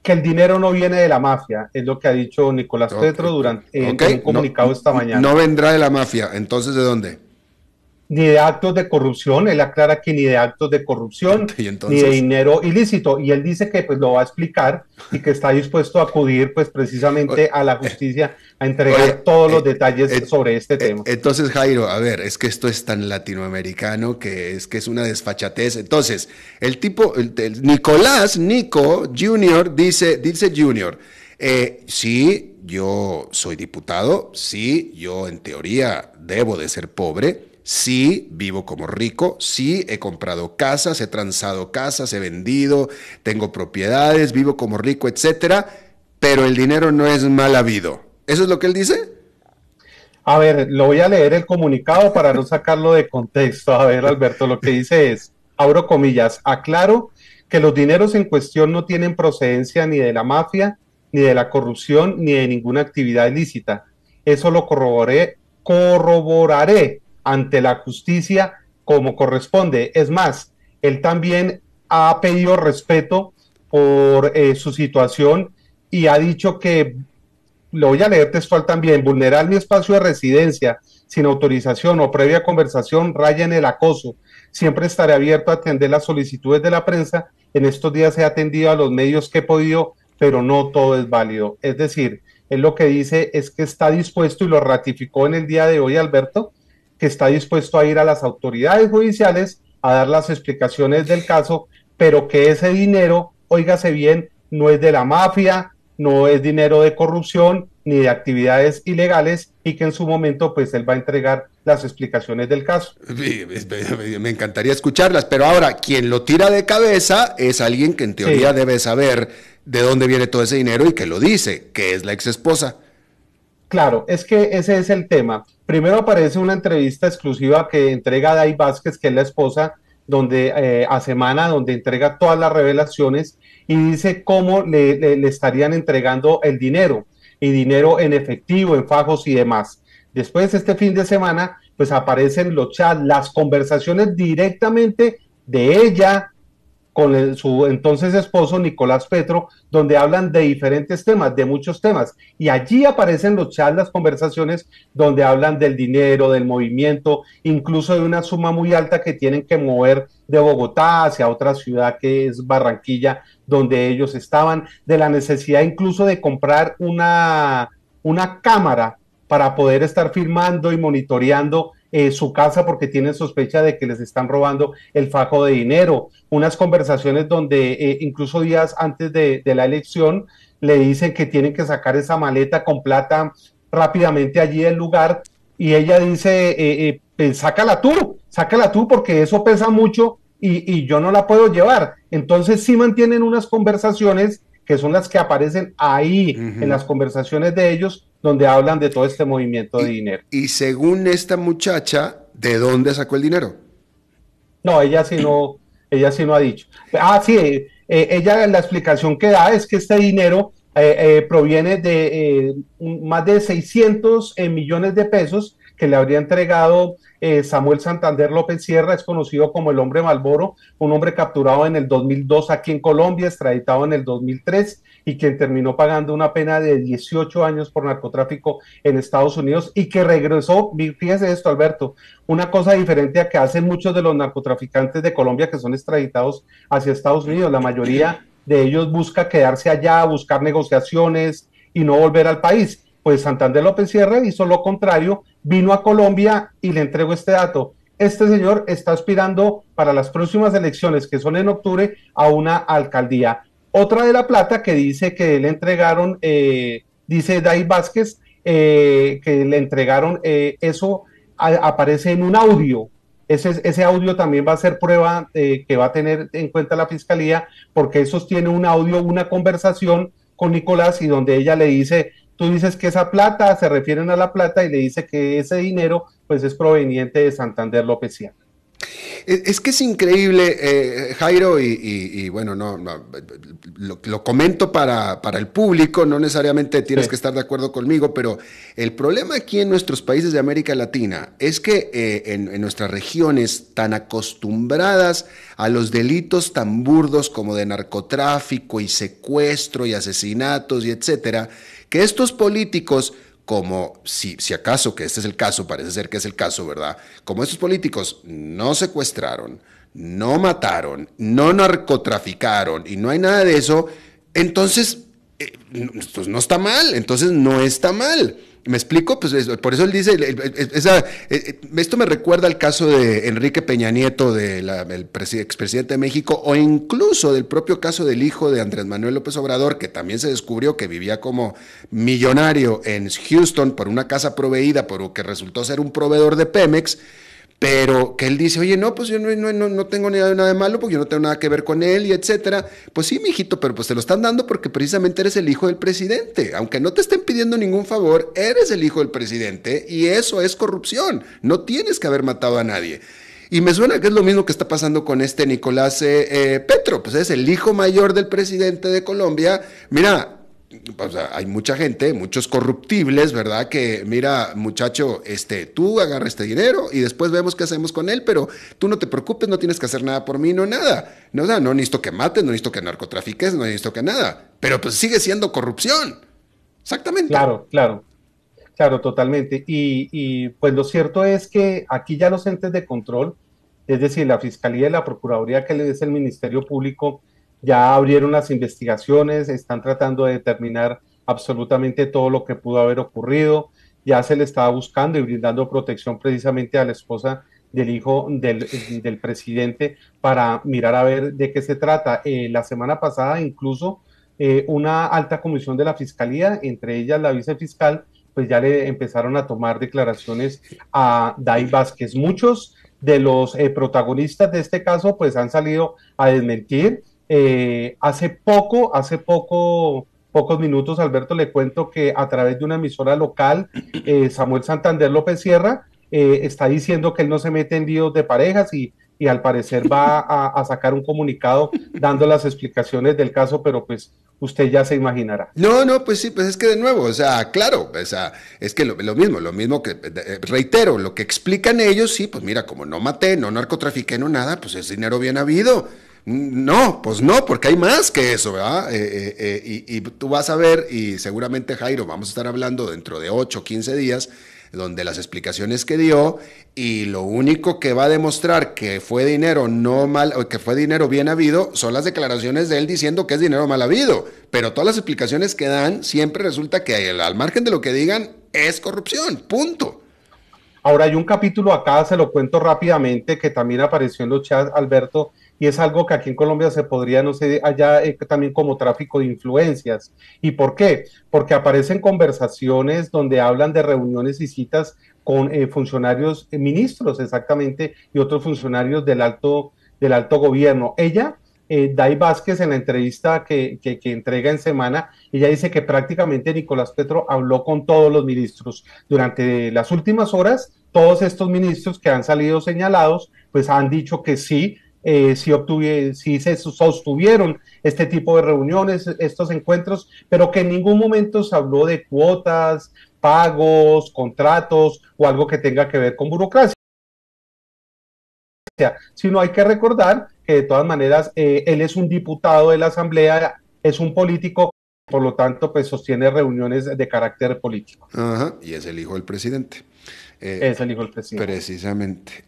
Que el dinero no viene de la mafia, es lo que ha dicho Nicolás Petro durante en un comunicado esta mañana. No vendrá de la mafia, entonces ¿de dónde? Ni de actos de corrupción, él aclara que ni de actos de corrupción, ni de dinero ilícito, y él dice que pues lo va a explicar y que está dispuesto a acudir pues precisamente a la justicia a entregar todos los detalles sobre este tema. Entonces, Jairo, a ver, es que esto es tan latinoamericano que es una desfachatez. Entonces, el tipo, Nico Junior, dice Junior, sí, yo soy diputado, sí, yo en teoría debo de ser pobre, sí, vivo como rico, sí, he comprado casas, he transado casas, he vendido, tengo propiedades, vivo como rico, etcétera, pero el dinero no es mal habido. ¿Eso es lo que él dice? A ver, lo voy a leer el comunicado para no sacarlo de contexto. A ver, Alberto, lo que dice es, abro comillas, aclaro que los dineros en cuestión no tienen procedencia ni de la mafia, ni de la corrupción, ni de ninguna actividad ilícita. Eso lo corroboraré ante la justicia como corresponde. Es más, él también ha pedido respeto por su situación y ha dicho que, lo voy a leer textual también, vulnerar mi espacio de residencia sin autorización o previa conversación raya en el acoso. Siempre estaré abierto a atender las solicitudes de la prensa. En estos días he atendido a los medios que he podido, pero no todo es válido. Es decir, él lo que dice es que está dispuesto, y lo ratificó en el día de hoy, Alberto, que está dispuesto a ir a las autoridades judiciales a dar las explicaciones del caso, pero que ese dinero, óigase bien, no es de la mafia, no es dinero de corrupción ni de actividades ilegales, y que en su momento pues él va a entregar las explicaciones del caso. Me encantaría escucharlas, pero ahora quien lo tira de cabeza es alguien que en teoría debe saber de dónde viene todo ese dinero y que lo dice, que es la ex esposa. Claro, es que ese es el tema. Primero aparece una entrevista exclusiva que entrega Day Vázquez, que es la esposa, donde a Semana, donde entrega todas las revelaciones y dice cómo le estarían entregando el dinero, y dinero en efectivo, en fajos y demás. Después, este fin de semana, pues aparecen los chats, las conversaciones directamente de ella con su entonces esposo Nicolás Petro, donde hablan de diferentes temas, de muchos temas, y allí aparecen los chats, las conversaciones donde hablan del dinero, del movimiento, incluso de una suma muy alta que tienen que mover de Bogotá hacia otra ciudad que es Barranquilla, donde ellos estaban, de la necesidad incluso de comprar una cámara para poder estar filmando y monitoreando su casa porque tienen sospecha de que les están robando el fajo de dinero. Unas conversaciones donde incluso días antes de la elección le dicen que tienen que sacar esa maleta con plata rápidamente allí del lugar y ella dice, sácala tú porque eso pesa mucho y yo no la puedo llevar. Entonces sí mantienen unas conversaciones que son las que aparecen ahí en las conversaciones de ellos, donde hablan de todo este movimiento de dinero. Y según esta muchacha, ¿de dónde sacó el dinero? No, ella sí no ha dicho. Sí, ella la explicación que da es que este dinero proviene de más de 600 millones de pesos que le habría entregado Samuel Santander López Sierra, es conocido como el hombre Malboro, un hombre capturado en el 2002 aquí en Colombia, extraditado en el 2003 y quien terminó pagando una pena de 18 años por narcotráfico en Estados Unidos y que regresó, fíjese esto Alberto, una cosa diferente a que hacen muchos de los narcotraficantes de Colombia que son extraditados hacia Estados Unidos, la mayoría de ellos busca quedarse allá, buscar negociaciones y no volver al país. Pues Santander López Sierra hizo lo contrario, vino a Colombia y le entregó este dato. Este señor está aspirando para las próximas elecciones, que son en octubre, a una alcaldía. Otra de la plata que dice que le entregaron, dice Day Vázquez, que le entregaron, eso aparece en un audio. Ese audio también va a ser prueba que va a tener en cuenta la fiscalía, porque sostiene un audio, una conversación con Nicolás y donde ella le dice, tú dices que esa plata, se refieren a la plata y le dice que ese dinero pues es proveniente de Santander López Sierra. Es que es increíble, Jairo, y bueno, lo comento para el público, no necesariamente tienes que estar de acuerdo conmigo, pero el problema aquí en nuestros países de América Latina es que en nuestras regiones tan acostumbradas a los delitos tan burdos como de narcotráfico y secuestro y asesinatos y etcétera, que estos políticos, como si acaso, que este es el caso, parece ser que es el caso, ¿verdad? Como estos políticos no secuestraron, no mataron, no narcotraficaron y no hay nada de eso, entonces no está mal, entonces no está mal. ¿Me explico? Pues por eso él dice, esto me recuerda al caso de Enrique Peña Nieto, el expresidente de México, o incluso del propio caso del hijo de Andrés Manuel López Obrador, que también se descubrió que vivía como millonario en Houston por una casa proveída, por lo que resultó ser un proveedor de Pemex, pero que él dice, oye, no, pues yo no tengo nada de malo, porque yo no tengo nada que ver con él, y etcétera. Pues sí, mijito, pero pues te lo están dando porque precisamente eres el hijo del presidente. Aunque no te estén pidiendo ningún favor, eres el hijo del presidente, y eso es corrupción. No tienes que haber matado a nadie. Y me suena que es lo mismo que está pasando con este Nicolás Petro, pues es el hijo mayor del presidente de Colombia. Mira, o sea, hay mucha gente, muchos corruptibles, ¿verdad? Que mira, muchacho, tú agarra este dinero y después vemos qué hacemos con él, pero tú no te preocupes, no tienes que hacer nada por mí, no nada. No, o sea, no necesito que mates, no necesito que narcotrafiques, no necesito que nada. Pero pues sigue siendo corrupción. Exactamente. Claro, totalmente. Y pues lo cierto es que aquí ya los entes de control, es decir, la Fiscalía y la Procuraduría, que es el Ministerio Público, ya abrieron las investigaciones, están tratando de determinar absolutamente todo lo que pudo haber ocurrido, ya se le estaba buscando y brindando protección precisamente a la esposa del hijo del presidente para mirar a ver de qué se trata. La semana pasada incluso una alta comisión de la Fiscalía, entre ellas la vicefiscal, pues ya le empezaron a tomar declaraciones a Day Vázquez. Muchos de los protagonistas de este caso pues han salido a desmentir. Hace pocos minutos, Alberto, le cuento que a través de una emisora local, Samuel Santander López Sierra está diciendo que él no se mete en líos de parejas y y al parecer va a sacar un comunicado dando las explicaciones del caso, pero pues usted ya se imaginará. No, pues sí, pues es que de nuevo, o sea, claro, o sea, es que lo mismo que, reitero, lo que explican ellos, sí, pues mira, como no maté, no narcotrafiqué, no nada, pues es dinero bien habido. No, pues no, porque hay más que eso, ¿verdad? Y tú vas a ver, y seguramente Jairo, vamos a estar hablando dentro de 8 o 15 días, donde las explicaciones que dio, y lo único que va a demostrar que fue dinero no mal, o que fue dinero bien habido, son las declaraciones de él diciendo que es dinero mal habido, pero todas las explicaciones que dan, siempre resulta que al margen de lo que digan, es corrupción, punto. Ahora hay un capítulo acá, se lo cuento rápidamente, que también apareció en los chats, Alberto, y es algo que aquí en Colombia se podría, no sé, allá también como tráfico de influencias. ¿Y por qué? Porque aparecen conversaciones donde hablan de reuniones y citas con funcionarios, ministros exactamente, y otros funcionarios del alto gobierno. Ella, Day Vázquez, en la entrevista que entrega en semana, ella dice que prácticamente Nicolás Petro habló con todos los ministros. Durante las últimas horas, todos estos ministros que han salido señalados, pues han dicho que sí, sí se sostuvieron este tipo de reuniones, estos encuentros, pero que en ningún momento se habló de cuotas, pagos, contratos o algo que tenga que ver con burocracia. Sino hay que recordar que de todas maneras él es un diputado de la Asamblea, es un político, por lo tanto pues sostiene reuniones de carácter político. Ajá, y es el hijo del presidente. Es el hijo del presidente. Precisamente.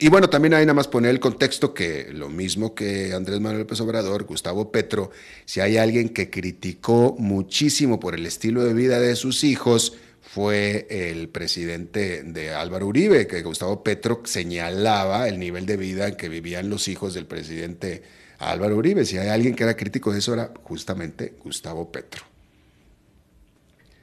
Y bueno, también hay nada más poner el contexto que lo mismo que Andrés Manuel López Obrador, Gustavo Petro, si hay alguien que criticó muchísimo por el estilo de vida de sus hijos, fue el presidente de Álvaro Uribe, que Gustavo Petro señalaba el nivel de vida que vivían los hijos del presidente Álvaro Uribe. Si hay alguien que era crítico de eso, era justamente Gustavo Petro.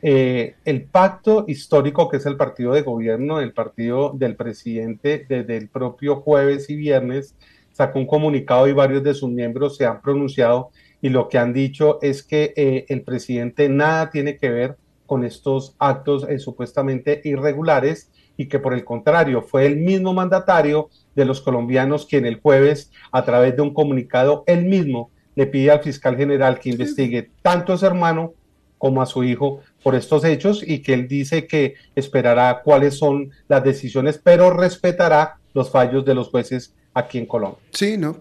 El pacto histórico, que es el partido de gobierno, el partido del presidente, desde el propio jueves y viernes, sacó un comunicado y varios de sus miembros se han pronunciado y lo que han dicho es que el presidente nada tiene que ver con estos actos supuestamente irregulares y que por el contrario fue el mismo mandatario de los colombianos quien el jueves, a través de un comunicado, él mismo le pide al fiscal general que investigue tanto a su hermano como a su hijo por estos hechos y que él dice que esperará cuáles son las decisiones, pero respetará los fallos de los jueces aquí en Colombia. Sí, no,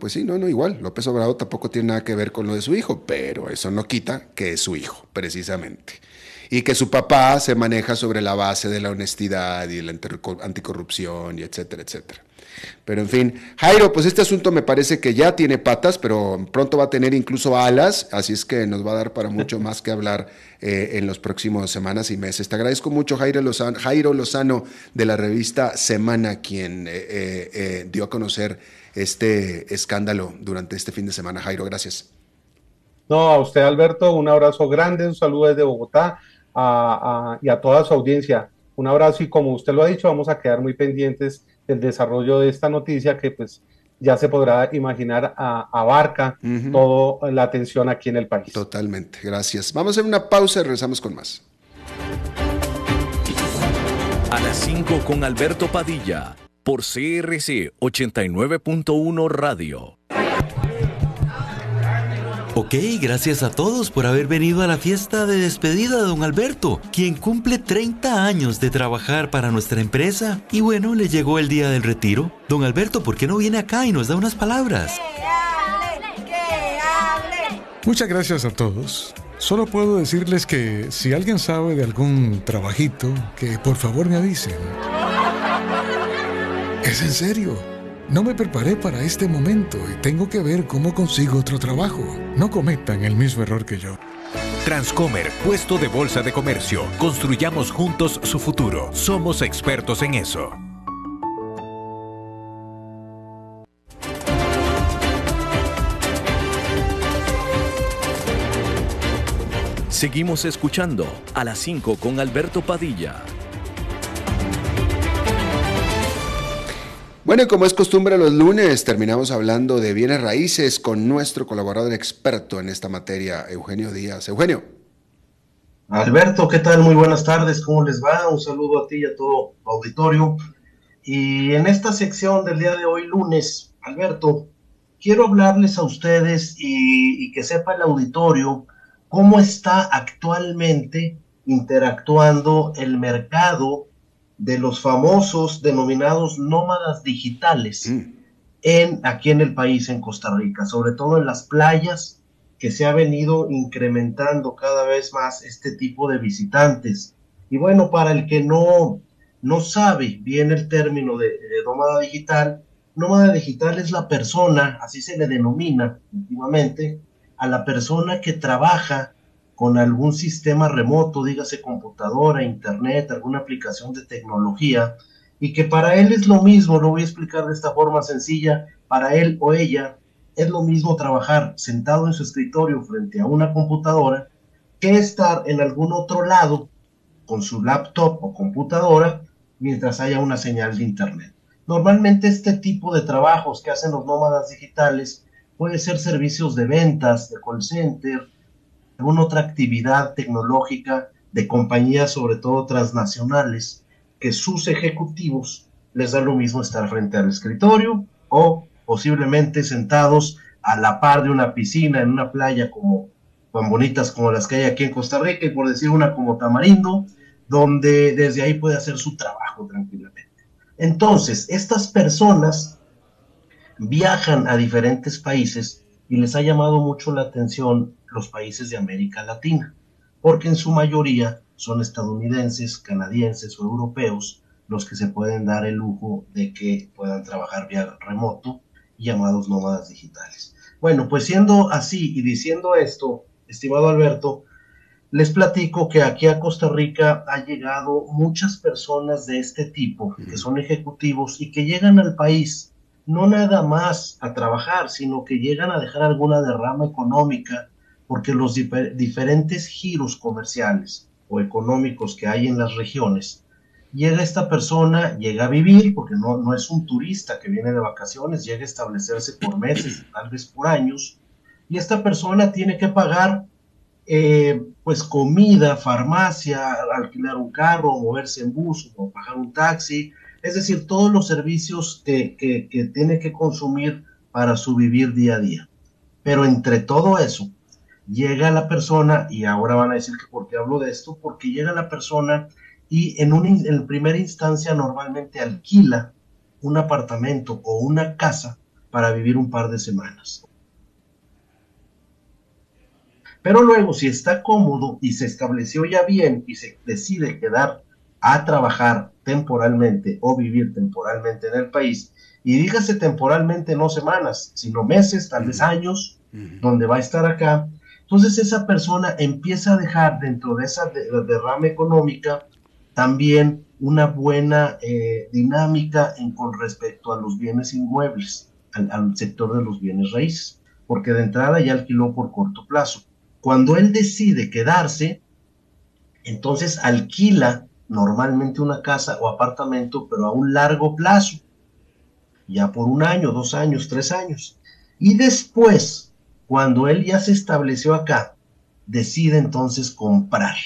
igual. López Obrador tampoco tiene nada que ver con lo de su hijo, pero eso no quita que es su hijo, precisamente. Y que su papá se maneja sobre la base de la honestidad y la anticorrupción y etcétera, etcétera. Pero en fin, Jairo, pues este asunto me parece que ya tiene patas, pero pronto va a tener incluso alas, así es que nos va a dar para mucho más que hablar en los próximos semanas y meses. Te agradezco mucho, Jairo Lozano, de la revista Semana, quien dio a conocer este escándalo durante este fin de semana. Jairo, gracias. No, a usted, Alberto, un abrazo grande, un saludo desde Bogotá y a toda su audiencia. Un abrazo y como usted lo ha dicho, vamos a quedar muy pendientes del desarrollo de esta noticia que pues ya se podrá imaginar abarca toda la atención aquí en el país. Totalmente, gracias. Vamos a hacer una pausa y regresamos con más. A las 5 con Alberto Padilla, por CRC 89.1 Radio. Ok, gracias a todos por haber venido a la fiesta de despedida de don Alberto, quien cumple 30 años de trabajar para nuestra empresa. Y bueno, le llegó el día del retiro. Don Alberto, ¿por qué no viene acá y nos da unas palabras? ¡Que hable! Muchas gracias a todos. Solo puedo decirles que si alguien sabe de algún trabajito, que por favor me avisen. Es en serio. No me preparé para este momento y tengo que ver cómo consigo otro trabajo. No cometan el mismo error que yo. Transcomer, puesto de bolsa de comercio. Construyamos juntos su futuro. Somos expertos en eso. Seguimos escuchando a las 5 con Alberto Padilla. Bueno, y como es costumbre los lunes, terminamos hablando de bienes raíces con nuestro colaborador experto en esta materia, Eugenio Díaz. Eugenio. Alberto, ¿qué tal? Muy buenas tardes, ¿cómo les va? Un saludo a ti y a todo tu auditorio. Y en esta sección del día de hoy, lunes, Alberto, quiero hablarles a ustedes y que sepa el auditorio cómo está actualmente interactuando el mercado de los famosos denominados nómadas digitales aquí en el país, en Costa Rica, sobre todo en las playas, que se ha venido incrementando cada vez más este tipo de visitantes. Y bueno, para el que no sabe bien el término de nómada digital es la persona, así se le denomina últimamente, a la persona que trabaja con algún sistema remoto, dígase computadora, internet, alguna aplicación de tecnología, y que para él es lo mismo, lo voy a explicar de esta forma sencilla, para él o ella es lo mismo trabajar sentado en su escritorio frente a una computadora que estar en algún otro lado con su laptop o computadora mientras haya una señal de internet. Normalmente este tipo de trabajos que hacen los nómadas digitales puede ser servicios de ventas, de call center, alguna otra actividad tecnológica de compañías, sobre todo transnacionales, que sus ejecutivos les da lo mismo estar frente al escritorio o posiblemente sentados a la par de una piscina en una playa como tan bonitas como las que hay aquí en Costa Rica, y por decir una como Tamarindo, donde desde ahí puede hacer su trabajo tranquilamente. Entonces, estas personas viajan a diferentes países y les ha llamado mucho la atención los países de América Latina, porque en su mayoría son estadounidenses, canadienses o europeos los que se pueden dar el lujo de que puedan trabajar vía remoto, llamados nómadas digitales. Bueno, pues siendo así y diciendo esto, estimado Alberto, les platico que aquí a Costa Rica ha llegado muchas personas de este tipo, que son ejecutivos y que llegan al país no nada más a trabajar, sino que llegan a dejar alguna derrama económica, porque los diferentes giros comerciales o económicos que hay en las regiones, llega esta persona, llega a vivir, porque no es un turista que viene de vacaciones, llega a establecerse por meses, tal vez por años, y esta persona tiene que pagar pues comida, farmacia, alquilar un carro, moverse en bus o pagar un taxi, es decir, todos los servicios que tiene que consumir para su vivir día a día. Pero entre todo eso, llega la persona, y ahora van a decir que por qué hablo de esto, porque llega la persona y en primera instancia normalmente alquila un apartamento o una casa para vivir un par de semanas. Pero luego, si está cómodo y se estableció ya bien y se decide quedar a trabajar temporalmente o vivir temporalmente en el país, y dígase temporalmente no semanas, sino meses, tal vez años, donde va a estar acá, entonces esa persona empieza a dejar dentro de esa derrama económica también una buena dinámica con respecto a los bienes inmuebles, al sector de los bienes raíces, porque de entrada ya alquiló por corto plazo. Cuando él decide quedarse, entonces alquila normalmente una casa o apartamento, pero a un largo plazo, ya por 1 año, 2 años, 3 años. Y después, cuando él ya se estableció acá, decide entonces comprar.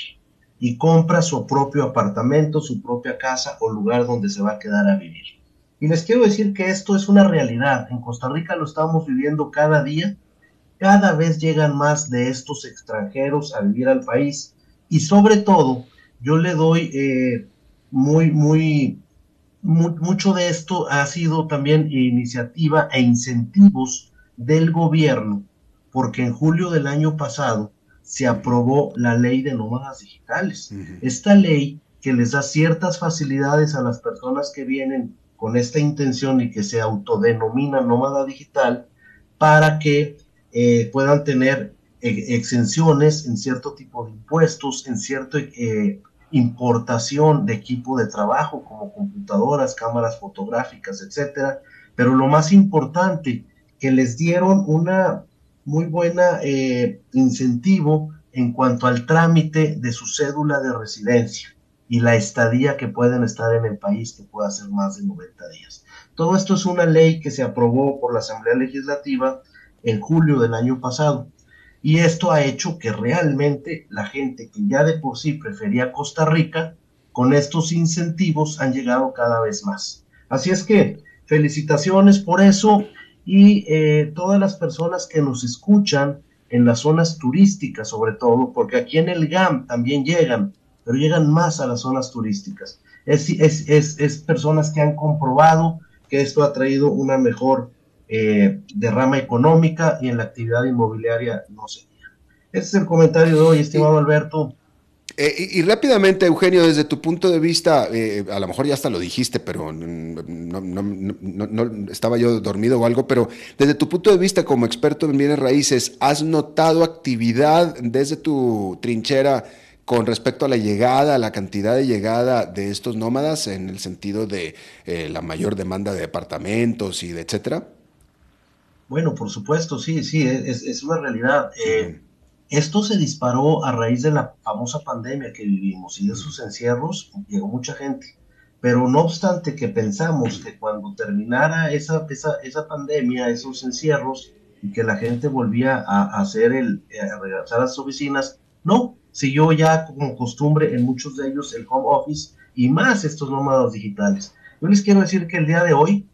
Y compra su propio apartamento, su propia casa o lugar donde se va a quedar a vivir. Y les quiero decir que esto es una realidad. En Costa Rica lo estamos viviendo cada día. Cada vez llegan más de estos extranjeros a vivir al país, y sobre todo yo le doy mucho de esto ha sido también iniciativa e incentivos del gobierno, porque en julio del año pasado se aprobó la ley de nómadas digitales. Esta ley que les da ciertas facilidades a las personas que vienen con esta intención y que se autodenomina nómada digital, para que puedan tener exenciones en cierto tipo de impuestos, en cierta importación de equipo de trabajo como computadoras, cámaras fotográficas, etcétera. Pero lo más importante, que les dieron una muy buena incentivo en cuanto al trámite de su cédula de residencia y la estadía que pueden estar en el país, que pueda ser más de 90 días. Todo esto es una ley que se aprobó por la Asamblea Legislativa en julio del año pasado, y esto ha hecho que realmente la gente que ya de por sí prefería Costa Rica, con estos incentivos han llegado cada vez más. Así es que felicitaciones por eso y todas las personas que nos escuchan en las zonas turísticas sobre todo, porque aquí en el GAM también llegan, pero llegan más a las zonas turísticas. Es personas que han comprobado que esto ha traído una mejor derrama económica y en la actividad inmobiliaria no se diga. Ese es el comentario de hoy, estimado Alberto. Y rápidamente, Eugenio, desde tu punto de vista, a lo mejor ya hasta lo dijiste, pero no estaba yo dormido o algo, pero desde tu punto de vista como experto en bienes raíces, ¿has notado actividad desde tu trinchera con respecto a la llegada, a la cantidad de llegada de estos nómadas en el sentido de la mayor demanda de departamentos y de etcétera? Bueno, por supuesto, sí, es una realidad. Esto se disparó a raíz de la famosa pandemia que vivimos y de esos encierros llegó mucha gente. Pero no obstante que pensamos que cuando terminara esa pandemia, esos encierros, y que la gente volvía a regresar a las oficinas, no, siguió ya como costumbre en muchos de ellos el home office y más estos nómadas digitales. Yo les quiero decir que el día de hoy,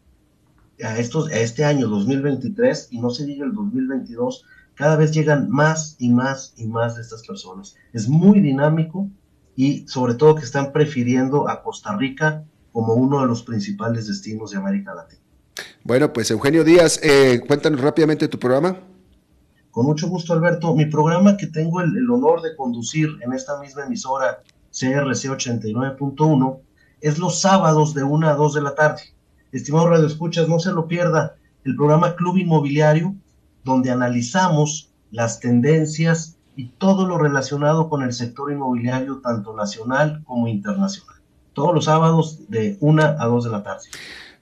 a este año 2023, y no se diga el 2022, cada vez llegan más y más y más de estas personas. Es muy dinámico y sobre todo que están prefiriendo a Costa Rica como uno de los principales destinos de América Latina. Bueno, pues Eugenio Díaz, cuéntanos rápidamente tu programa. Con mucho gusto, Alberto. Mi programa que tengo el honor de conducir en esta misma emisora CRC 89.1 es los sábados de 1 a 2 de la tarde. Estimado Radio Escuchas, no se lo pierda, el programa Club Inmobiliario, donde analizamos las tendencias y todo lo relacionado con el sector inmobiliario, tanto nacional como internacional. Todos los sábados de 1 a 2 de la tarde.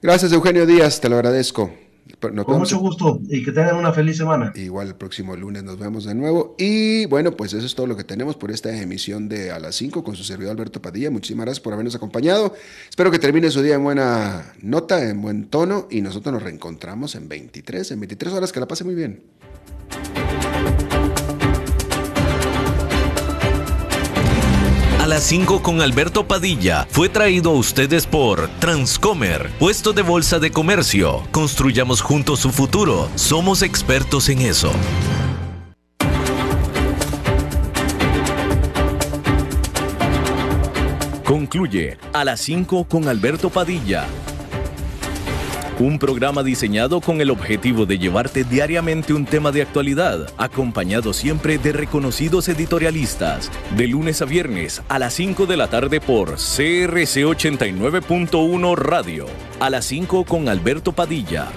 Gracias, Eugenio Díaz, te lo agradezco. Con mucho gusto y que tengan una feliz semana. Igual el próximo lunes nos vemos de nuevo. Y bueno, pues eso es todo lo que tenemos por esta emisión de A las 5 con su servidor Alberto Padilla. Muchísimas gracias por habernos acompañado. Espero que termine su día en buena nota, en buen tono. Y nosotros nos reencontramos en 23 horas. Que la pase muy bien. A las 5 con Alberto Padilla fue traído a ustedes por Transcomer, puesto de bolsa de comercio. Construyamos juntos su futuro. Somos expertos en eso. Concluye A las 5 con Alberto Padilla. Un programa diseñado con el objetivo de llevarte diariamente un tema de actualidad, acompañado siempre de reconocidos editorialistas, de lunes a viernes a las 5 de la tarde por CRC 89.1 Radio. A las 5 con Alberto Padilla.